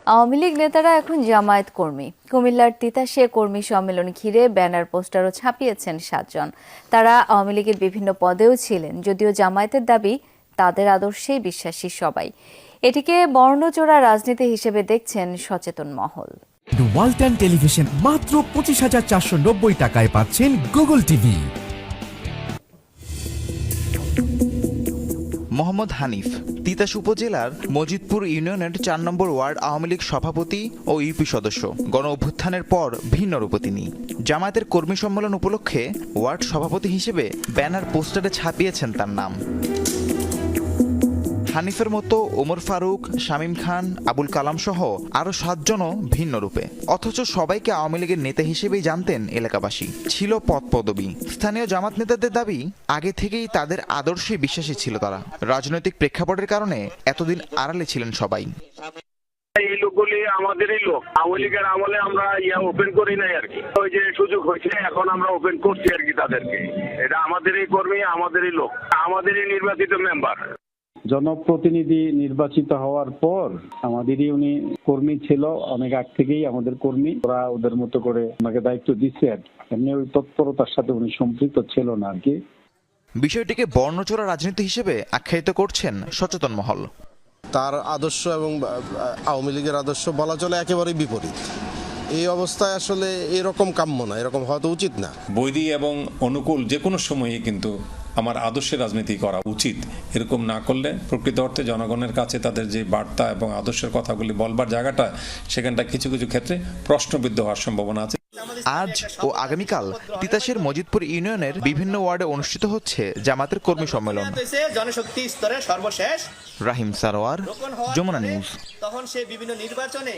আওয়ামী লীগ নেতারা এখন জামায়াত কর্মী। কুমিল্লার তিতাসে কর্মী সম্মেলন ঘিরে ব্যানার পোস্টারও ছাপিয়েছেন 7 জন। তারা আওয়ামী লীগের বিভিন্ন পদেও ছিলেন, যদিও জামায়াতের দাবি তাদের আদর্শেই বিশ্বাসী সবাই। এটিকে বর্ণচোরা রাজনীতি হিসেবে দেখছেন সচেতন মহল। ওয়ালটন টেলিভিশন মাত্র 25,490 টাকায় পাচ্ছেন গুগল টিভি। মোহাম্মদ হানিফ তিতাস উপজেলার মজিদপুর ইউনিয়নের 4 নম্বর ওয়ার্ড আওয়ামী লীগ সভাপতি ও ইউপি সদস্য। গণ অভ্যুত্থানের পর ভিন্ন রূপে তিনি জামায়াতের কর্মী সম্মেলন উপলক্ষে ওয়ার্ড সভাপতি হিসেবে ব্যানার পোস্টারে ছাপিয়েছেন তার নাম। হানিফের মতো ওমর ফারুক, শামীম খান, আবুল কালাম সহ আরো 7 জনও ভিন্ন রূপে, অথচ সবাইকে আওয়ামী লীগের নেতা হিসেবেই জানতেন এলাকাবাসী। ছিল পদ পদবি। স্থানীয় জামাত নেতাদের দাবি আগে থেকেই তাদের আদর্শে বিশ্বাসী ছিল তারা। রাজনৈতিক প্রেক্ষাপটের কারণে এতদিন আড়ালে ছিলেন সবাই। এই লোকগুলি আমাদেরই লোক। আওয়ামী লীগের আমলে আমরা ওপেন করি নাই আর কি, ওই যে সুযোগ হয়েছে এখন আমরা ওপেন করছি আর কি তাদেরকে। এটা আমাদেরই কর্মী, আমাদেরই লোক, আমাদেরই নির্বাচিত মেম্বার। জনপ্রতিনিধি নির্বাচিত হওয়ার পর আমাদেরই উনি কর্মী ছিল, অনেক আগ থেকেই আমাদের কর্মী। ওরা ওদের মতো করে আমাকে দায়িত্ব দিচ্ছে আর কি। এমনি ওই তৎপরতার সাথে উনি সম্পৃক্ত ছিল না আর কি। বিষয়টিকে বর্ণচোরা রাজনীতি হিসেবে আখ্যায়িত করছেন সচেতন মহল। তার আদর্শ এবং আওয়ামী লীগের আদর্শ বলা চলে একেবারেই বিপরীত। এই অবস্থায় আসলে এরকম কাম্য না, এরকম হওয়া তো উচিত না। বৈরী এবং অনুকূল যে কোনো সময়ে কিন্তু আমার আদর্শের রাজনীতি করা উচিত। এরকম না করলে প্রকৃত অর্থে জনগণের কাছে তাদের যে বার্তা এবং আদর্শের কথাগুলি বলবার জায়গাটা, সেখানটা কিছু কিছু ক্ষেত্রে প্রশ্নবিদ্ধ হওয়ার সম্ভাবনা আছে। আজ ও আগামীকাল তিতাসের মজিদপুর ইউনিয়নের বিভিন্ন ওয়ার্ডে অনুষ্ঠিত হচ্ছে জামাতের কর্মী সম্মেলন। জনশক্তি স্তরে সর্বশেষ রাহিম সারোয়ার, যমুনা নিউজ। তখন সে বিভিন্ন নির্বাচনে